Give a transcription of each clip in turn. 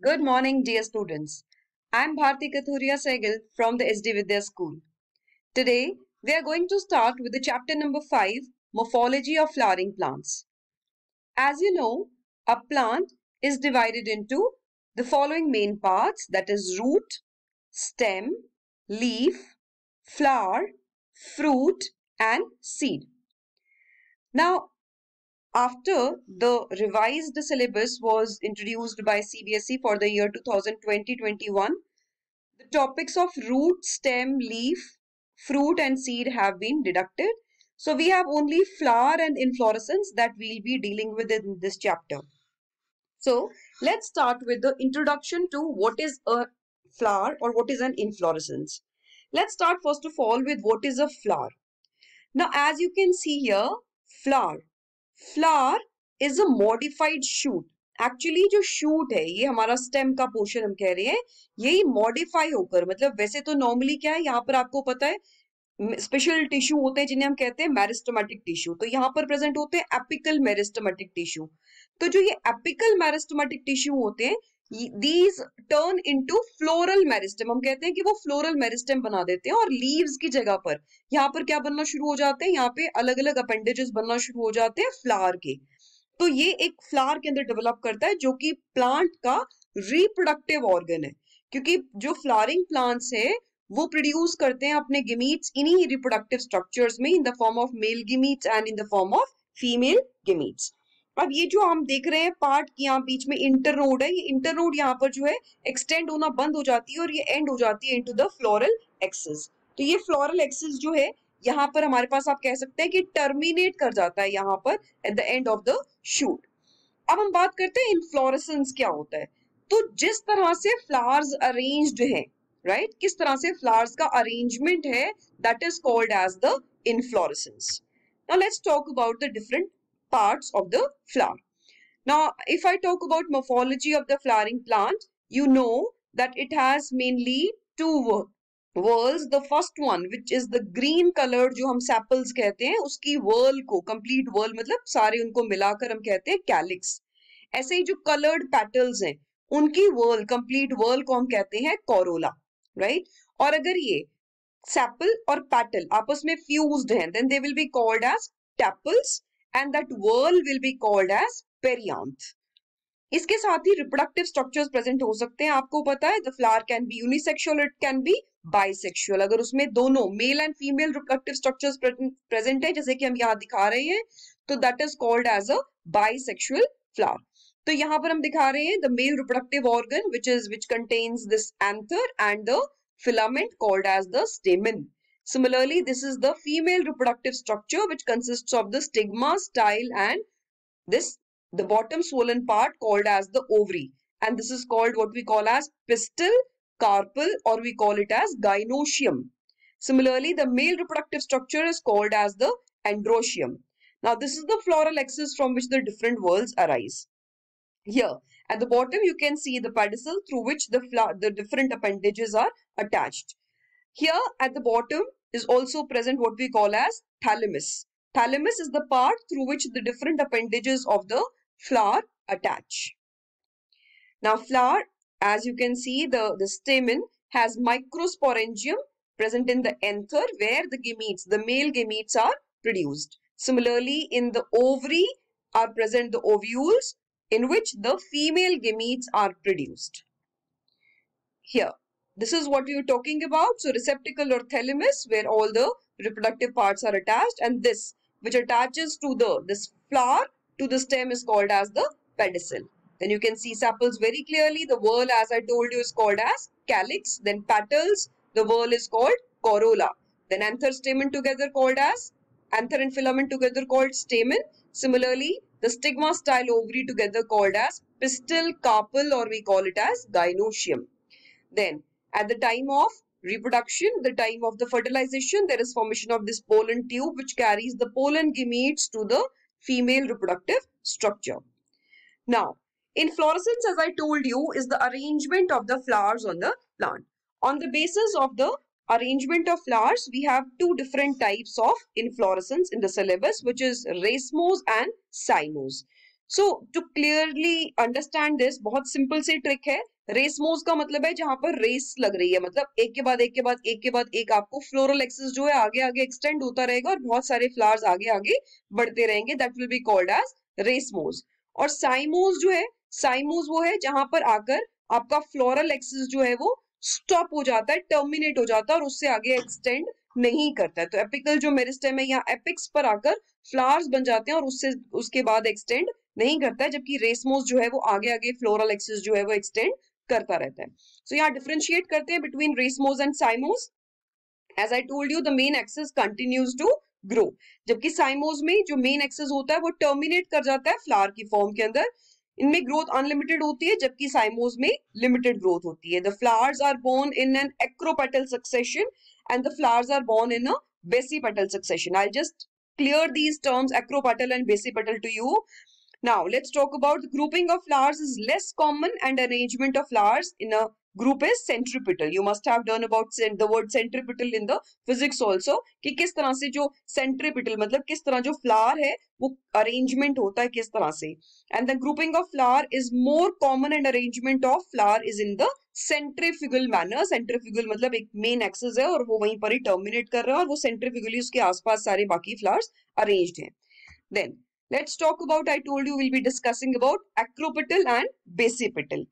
Good morning, dear students. I'm Bharti Kathuria Sehgal from the SD Vidya School. Today, we are going to start with the chapter number 5, Morphology of Flowering Plants. As you know, a plant is divided into the following main parts, that is root, stem, leaf, flower, fruit and seed. Now, after the revised syllabus was introduced by CBSE for the year 2020-21, the topics of root, stem, leaf, fruit and seed have been deducted. So we have only flower and inflorescence that we'll be dealing with in this chapter. So let's start with the introduction to what is a flower or what is an inflorescence. Let's start first of all with what is a flower. Now as you can see here, flower is a modified shoot. Actually जो shoot है ये हमारा stem का portion हम कह रहे हैं, यही मॉडिफाई होकर, मतलब वैसे तो नॉर्मली क्या है, यहाँ पर आपको पता है स्पेशल टिश्यू होते हैं जिन्हें हम कहते हैं मेरिस्टेमेटिक टिश्यू, तो यहाँ पर प्रेजेंट होते हैं एपिकल मेरिस्टेमेटिक टिश्यू. तो जो ये एपिकल मेरिस्टेमेटिक टिश्यू होते हैं, these turn into floral meristem. हम कहते हैं कि वो फ्लोरल मेरिस्टेम बना देते हैं और लीव्स की जगह पर यहाँ पर क्या बनना शुरू हो जाते हैं, यहाँ पे अलग अलग अपेंडेजेस बनना शुरू हो जाते हैं फ्लावर के. तो ये एक फ्लावर के अंदर डेवलप करता है जो कि प्लांट का रिप्रोडक्टिव ऑर्गन है, क्योंकि जो फ्लावरिंग प्लांट्स है वो प्रोड्यूस करते हैं अपने गिमीट्स इन्हीं रिप्रोडक्टिव स्ट्रक्चर्स में, in the form of male gametes and in the form of female gametes. अब ये जो हम देख रहे हैं पार्ट की यहाँ बीच में इंटरनोड है, ये इंटरनोड यहाँ पर जो है एक्सटेंड होना बंद हो जाती है और ये एंड हो जाती है इनटू द फ्लोरल एक्सिस. तो ये फ्लोरल एक्सिस जो है यहाँ पर हमारे पास आप कह सकते हैं कि टर्मिनेट कर जाता है यहाँ पर at the end of the shoot. अब हम बात करते हैं इन्फ्लोरेसेंस क्या होता है. तो जिस तरह से फ्लावर्स अरेंज्ड है, राइट, किस तरह से फ्लावर्स का अरेंजमेंट है, that is called as the inflorescence. Now let's talk about the different parts of the flower. Now, if I talk about morphology of the flowering plant, you know that it has mainly two whorls. The first one, which is the green colored, जो हम sepals कहते हैं, उसकी whorl को, complete whorl मतलब सारे उनको मिलाकर हम कहते हैं calyx. ऐसे ही जो colored petals हैं, उनकी whorl, complete whorl को हम कहते हैं corolla, right? और अगर ये sepal और petal आपस में fused हैं, then they will be called as tepals. And that whorl will be called as perianth. इसके साथ ही reproductive structures present हो सकते हैं. आपको पता है the flower can be unisexual, it can be bisexual. अगर उसमें दोनों male and female reproductive structures present है, जैसे कि हम यहाँ दिखा रहे हैं, तो that is called as a bisexual flower. तो यहाँ पर हम दिखा रहे हैं the male reproductive organ which contains this anther and the filament called as the stamen. Similarly, this is the female reproductive structure which consists of the stigma, style and the bottom swollen part called as the ovary, and this is called what we call as pistil, carpel, or we call it as gynoecium. Similarly, the male reproductive structure is called as the androecium. Now, this is the floral axis from which the different whorls arise. Here at the bottom you can see the pedicel through which the different appendages are attached. Here at the bottom is also present what we call as thalamus. Thalamus is the part through which the different appendages of the flower attach. Now flower, as you can see, the stamen has microsporangium present in the anther where the gametes, the male gametes are produced. Similarly, in the ovary are present the ovules in which the female gametes are produced. Here. This is what we are talking about. So receptacle or thalamus where all the reproductive parts are attached, and this which attaches to this flower to the stem is called as the pedicel. Then you can see sepals very clearly. The whorl, as I told you, is called as calyx. Then petals, the whorl is called corolla. Then anther stamen together called as anther and filament together called stamen. Similarly, the stigma style ovary together called as pistil, carpel, or we call it as gynoecium. Then at the time of reproduction, the time of the fertilization, there is formation of this pollen tube which carries the pollen gametes to the female reproductive structure. Now, inflorescence, as I told you, is the arrangement of the flowers on the plant. On the basis of the arrangement of flowers, we have two different types of inflorescence in the syllabus, which is racemose and cymose. So to clearly understand this, बहुत simple सी trick है। Racemose का मतलब है जहां पर race लग रही है, मतलब एक के बाद एक के बाद एक के बाद एक आपको फ्लोरल एक्सिस जो है आगे आगे एक्सटेंड होता रहेगा और बहुत सारे फ्लावर्स आगे आगे बढ़ते रहेंगे, that will be called as racemose. और साइमोस जो है, साइमोस वो है जहां पर आकर आपका फ्लोरल एक्सिस जो है वो स्टॉप हो जाता है, टर्मिनेट हो जाता है और उससे आगे एक्सटेंड नहीं करता है। तो एपिकल जो मेरिस्टेम है यहाँ एपिक्स पर आकर फ्लावर्स बन जाते हैं और उससे उसके बाद एक्सटेंड नहीं करता है, जबकि रेसमोस जो है वो आगे आगे फ्लोरल एक्सिस जो है वो एक्सटेंड करता रहता है। सो यहाँ डिफरेंशिएट करते हैं between racemose and cymose. As I told you the main axis continues to grow, जबकि साइमोस में जो मेन एक्सिस होता है वो टर्मिनेट कर जाता है फ्लावर की फॉर्म के अंदर। इनमें ग्रोथ अनलिमिटेड होती है जबकि साइमोस में लिमिटेड ग्रोथ होती है। The flowers are borne in an acropetal succession and the flowers are borne in a basipetal succession. I just clear these terms acropetal and basipetal to you. Now let's talk about the grouping of flowers is less common and arrangement of flowers in a group is centripetal. You must have done about the word centripetal in the physics also, कि किस तरह से जो centripetal मतलब किस तरह जो flower है वो arrangement होता है किस तरह से। And the grouping of flower is more common and arrangement of flower is in the centrifugal manner. Centrifugal मतलब एक मेन एक्सिस है और वो वहीं पर ही टर्मिनेट कर रहा है और वो सेंट्रीफ्यूगली उसके आसपास सारे बाकी फ्लावर्स अरेंज्ड हैं। Then let's talk about, I told you will be discussing about acropetal and basipetal.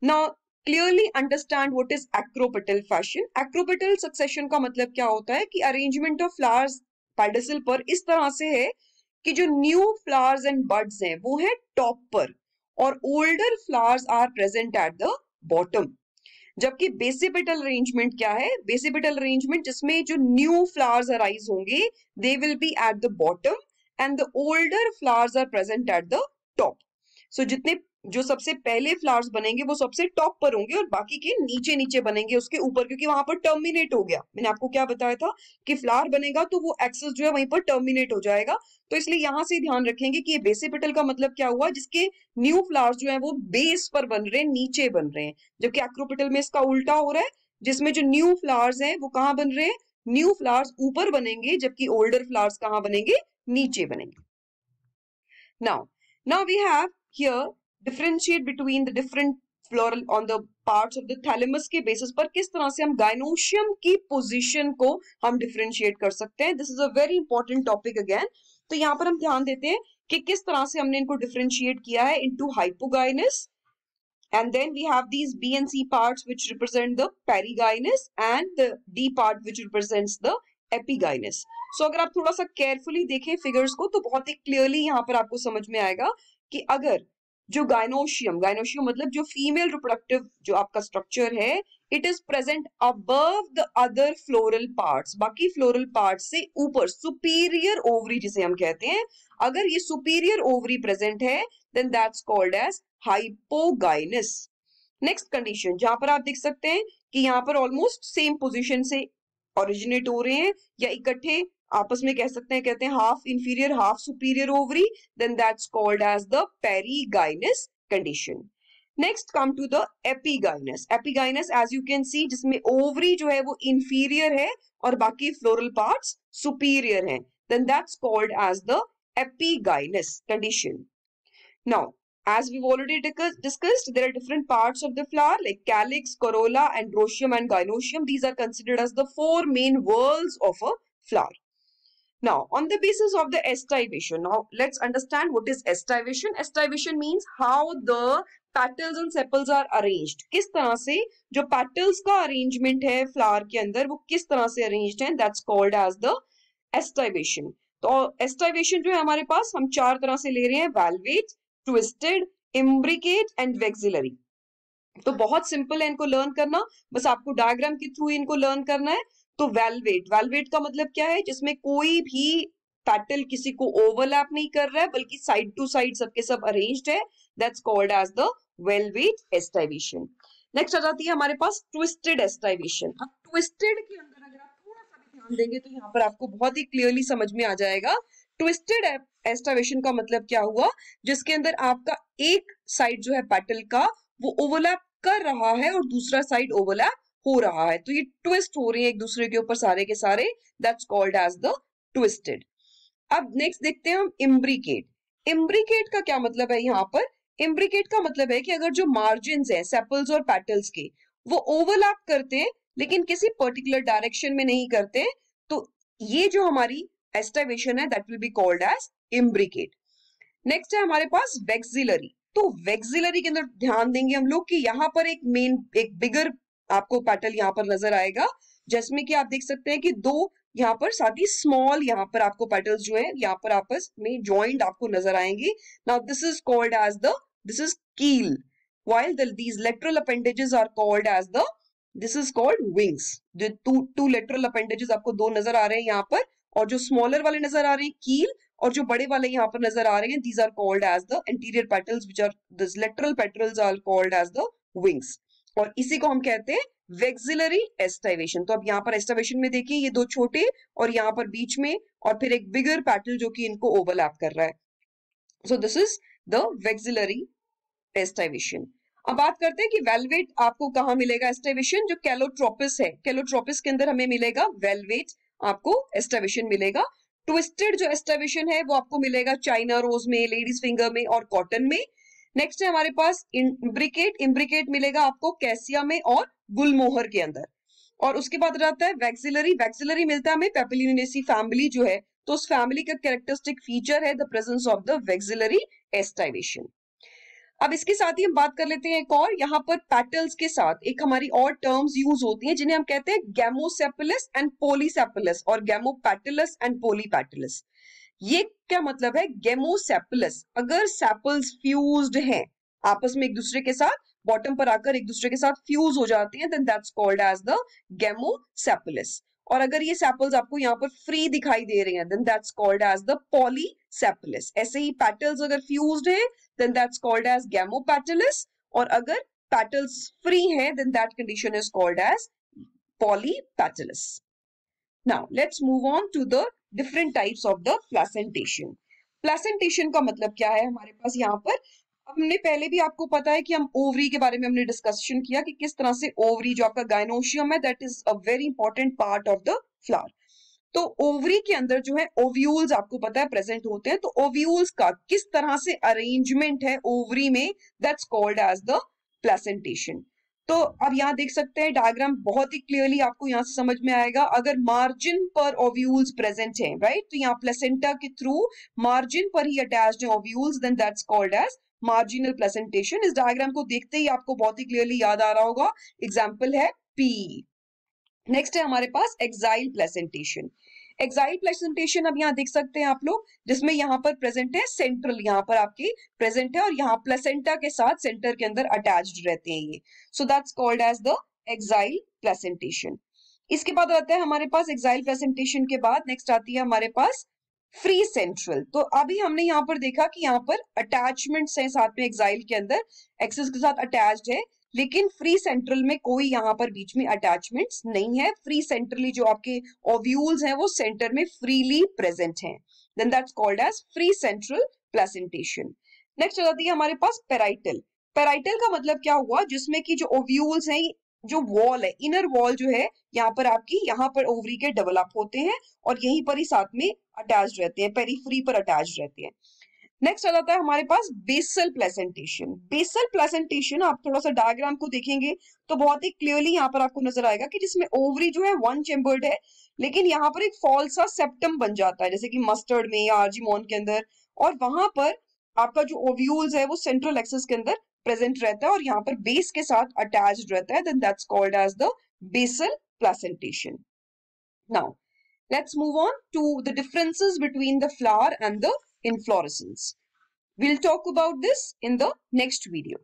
Now clearly understand what is acropetal fashion. Acropetal succession का मतलब क्या होता है कि अरेंजमेंट ऑफ फ्लावर्स पेडिसल पर इस तरह से है कि जो न्यू फ्लावर्स एंड बड्स हैं वो है टॉप पर और older flowers are present at the bottom. जबकि बेसिपेटल अरेंजमेंट क्या है? बेसिपेटल अरेंजमेंट जिसमें जो न्यू फ्लावर्स अराइज होंगे they will be at the bottom and the older flowers are present at the top. So जितने जो सबसे पहले फ्लावर्स बनेंगे वो सबसे टॉप पर होंगे और बाकी के नीचे नीचे बनेंगे उसके ऊपर, क्योंकि वहां पर टर्मिनेट हो गया। मैंने आपको क्या बताया था कि फ्लावर बनेगा तो वो एक्सेस जो है वहीं पर टर्मिनेट हो जाएगा। तो इसलिए यहां से ध्यान रखेंगे कि ये बेसिपेटल का मतलब क्या हुआ, जिसके न्यू फ्लावर्स जो है वो बेस पर बन रहे हैं, नीचे बन रहे हैं। जबकि एक्रोपेटल में इसका उल्टा हो रहा है, जिसमें जो न्यू फ्लावर्स हैं वो कहाँ बन रहे हैं? न्यू फ्लावर्स ऊपर बनेंगे जबकि ओल्डर फ्लावर्स कहाँ बनेंगे? नीचे बनेंगे। Now we have here differentiate between the different floral on the parts of the thalamus के basis पर किस तरह से हम gynoecium की position को हम differentiate कर सकते हैं। This is a very important topic again. तो यहाँ पर हम ध्यान देते हैं कि किस तरह से हमने इनको differentiate किया है into hypogynous, and then we have these B and C parts which represent the perigynous and the D part which represents the epigynous. So अगर आप थोड़ा सा केयरफुली देखें फिगर्स को तो बहुत ही क्लियरली यहाँ पर आपको समझ में आएगा कि अगर जो गायनोशियम, गायनोशियम मतलब जो फीमेल रिप्रोडक्टिव जो आपका स्ट्रक्चर है, it is present above the other floral parts, बाकी फ्लोरल पार्ट्स से ऊपर, सुपीरियर ओवरी जिसे हम कहते हैं, अगर ये सुपीरियर ओवरी प्रेजेंट है then that's called as hypogynous. Next condition जहां पर आप देख सकते हैं कि यहाँ पर ऑलमोस्ट सेम पोजीशन से ओरिजिनेट हो रहे हैं या इकट्ठे आपस में कह सकते हैं, कहते हैं half inferior half superior ovary, then that's called as the perigynous condition. Next come to the epigynous. Epigynous as you can see जिसमें ओवरी जो है वो इंफीरियर है और बाकी फ्लोरल पार्ट्स सुपीरियर हैं, then that's called as the epigynous condition. Now, as we've already discussed, there are different parts of the flower like calyx, corolla, androecium and gynoecium. These are considered as the four main whorls of a flower. Now, on the basis of the estivation, now let's understand what is estivation. Estivation means how the petals and sepals are arranged. किस तरह से जो petals का arrangement है flower के अंदर वो किस तरह से arranged है, that's called as the estivation. तो estivation जो है हमारे पास हम चार तरह से ले रहे हैं, valvate, twisted, imbricate and vexillary. तो बहुत सिंपल है इनको लर्न करना, बस आपको डायग्राम के थ्रू इनको लर्न करना है। तो वेलवेट, वेलवेट का मतलब क्या है? जिसमें कोई भी पेटल किसी को ओवरलैप नहीं कर रहा है बल्कि साइड टू साइड सबके सब अरेंज्ड है, that's called as the velvet aestivation. Next आ जाती है हमारे पास ट्विस्टेड एस्टाइवेशन। अब ट्विस्टेड के अंदर अगर आप थोड़ा सा भी ध्यान देंगे तो यहाँ पर आपको बहुत ही क्लियरली समझ में आ जाएगा ट्विस्टेड एस्टाइवेशन का मतलब क्या हुआ, जिसके अंदर आपका एक साइड जो है पेटल का वो ओवरलैप कर रहा है और दूसरा साइड ओवरलैप हो रहा है, तो ये ट्विस्ट हो रही है एक दूसरे के ऊपर सारे के सारे, that's called as the twisted. अब नेक्स्ट देखते हैं हम इम्ब्रिकेट। इम्ब्रिकेट का क्या मतलब है यहाँ पर? इम्ब्रिकेट का मतलब है कि अगर जो मार्जिन्स हैं सेपल्स और पेटल्स के वो ओवरलैप करते हैं लेकिन किसी पर्टिकुलर डायरेक्शन में नहीं करते, तो ये जो हमारी एस्टाइवेशन है that will be called as imbricate. Next है हमारे पास वेक्सिलरी। तो वेक्सिलरी के अंदर ध्यान देंगे हम लोग कि यहाँ पर एक बिगर आपको पेटल यहाँ पर नजर आएगा, जिसमें कि आप देख सकते हैं कि दो यहाँ पर साथ ही स्मॉल यहाँ पर आपको पेटल्स जो है यहाँ पर आपस में ज्वाइंट आपको नजर आएंगे। Now this is called as the this is keel, while these lateral appendages are called as the this is called wings। जो टू lateral appendages आपको दो नजर आ रहे हैं यहाँ पर, और जो स्मॉलर वाले नजर आ रहे हैं कील, और जो बड़े वाले यहाँ पर नजर आ रहे हैं these are called as the anterior petals, which are this lateral petals are called as the wings। और इसी को हम कहते हैं वेक्सिलरी एस्टाइवेशन। तो अब यहाँ पर एस्टाइवेशन में देखिए ये दो छोटे और यहाँ पर बीच में और फिर एक बिगर पैटल जो कि इनको ओवरलैप कर रहा है। So this is the vexillary aestivation. अब बात करते हैं कि वेलवेट आपको कहाँ मिलेगा एस्टाइवेशन। जो कैलोट्रोपिस है, कैलोट्रोपिस के अंदर हमें मिलेगा वेलवेट, आपको एस्टाइवेशन मिलेगा। ट्विस्टेड जो एस्टाइवेशन है वो आपको मिलेगा चाइना रोज में, लेडीज फिंगर में और कॉटन में। नेक्स्ट है हमारे पास इम्ब्रिकेट। इम्ब्रिकेट मिलेगा आपको कैसिया में और गुलमोहर के अंदर। और उसके बाद रहता है वैक्सिलरी। वैक्सिलरी मिलता है हमें पेपिलिनेसी फैमिली जो है, तो उस फैमिली का कैरेक्टरिस्टिक फीचर है the presence of the vexillary aestivation. अब इसके साथ ही हम बात कर लेते हैं एक और, यहाँ पर पेटल्स के साथ एक हमारी और टर्म्स यूज होती हैं जिन्हें हम कहते हैं गैमोसेपलस एंड पोलीसेपलस और गैमोपेटलस एंड पोलीपेटलस। ये क्या मतलब है? गेमोसेपलस, अगर सेपल्स फ्यूज्ड हैं आपस में एक दूसरे के साथ, बॉटम पर आकर एक दूसरे के साथ फ्यूज हो जाते हैं, then that's called as the gamosepalous. और अगर ये सेपल्स आपको यहाँ पर फ्री दिखाई दे रहे हैं then that's called as the polysepalous. ऐसे ही पेटल्स अगर फ्यूज्ड है then that's called as gamopetalous, और अगर पेटल्स फ्री है then that condition is called as polypetalous. Now let's move on to the different types of the placentation. Placentation का मतलब क्या है हमारे पास यहाँ पर? हमने पहले भी आपको पता है कि हम ओवरी के बारे में हमने डिस्कशन किया कि किस तरह से ओवरी जो आपका गायनोशियम है that is a very important part of the flower. तो ओवरी के अंदर जो है ओव्यूल्स आपको पता है प्रेजेंट होते हैं, तो ओव्यूल्स का किस तरह से अरेंजमेंट है ओवरी में that's called as the placentation. तो अब यहाँ देख सकते हैं डायग्राम बहुत ही क्लियरली आपको यहाँ से समझ में आएगा। अगर मार्जिन पर ओव्यूल्स प्रेजेंट हैं, राइट, तो यहाँ प्लेसेंटा के थ्रू मार्जिन पर ही अटैच्ड है ovules, then that's called as marginal placentation. इस डायग्राम को देखते ही आपको बहुत ही क्लियरली याद आ रहा होगा, एग्जाम्पल है पी। नेक्स्ट है हमारे पास एक्साइल प्लेसेंटेशन। एक्साइल प्लेसेंटेशन अब यहाँ देख सकते हैं आप लोग, जिसमें यहाँ पर प्रेजेंट है सेंट्रल, यहाँ पर आपकी प्रेजेंट है और यहाँ प्लेसेंटा के साथ सेंटर के अंदर अटैच्ड रहते हैं ये। So that's called as the axile placentation. इसके बाद आता है हमारे पास एक्साइल प्लेसेंटेशन के बाद नेक्स्ट आती है हमारे पास फ्री सेंट्रल। तो अभी हमने यहाँ पर देखा कि यहाँ पर अटैचमेंट्स हैं साथ में एक्साइल के अंदर, एक्सिस के साथ अटैच्ड है, लेकिन फ्री सेंट्रल में कोई यहाँ पर बीच में अटैचमेंट्स नहीं है। फ्री सेंट्रली जो आपके ओव्यूल्स हैं वो सेंटर में फ्रीली प्रेजेंट हैं, then that's called as free central placentation. Next आ जाती है हमारे पास पेराइटल। पेराइटल का मतलब क्या हुआ? जिसमें कि जो ओव्यूल्स हैं, जो वॉल है, इनर वॉल जो है यहाँ पर आपकी, यहाँ पर ओवरी के डेवलप होते हैं और यहीं पर ही साथ में अटैच्ड रहते हैं, पेरीफ्री पर अटैच्ड रहते हैं। नेक्स्ट आ जाता है हमारे पास बेसल प्लेसेंटेशन। बेसल प्लेसेंटेशन आप थोड़ा सा डायग्राम को देखेंगे तो बहुत ही क्लियरली यहाँ पर आपको नजर आएगा कि जिसमें ओवरी जो है वन चेम्बर्ड है, लेकिन यहाँ पर एक फॉल्सा सेप्टम बन जाता है जैसे कि मस्टर्ड में या आर्जिमोन के अंदर, और वहां पर आपका जो ओव्यूल्स है वो सेंट्रल एक्सिस के अंदर प्रेजेंट रहता है और यहाँ पर बेस के साथ अटैच्ड रहता है, then that's called as the basal placentation. Now let's move on to the differences between the flower and the inflorescence. We'll talk about this in the next video.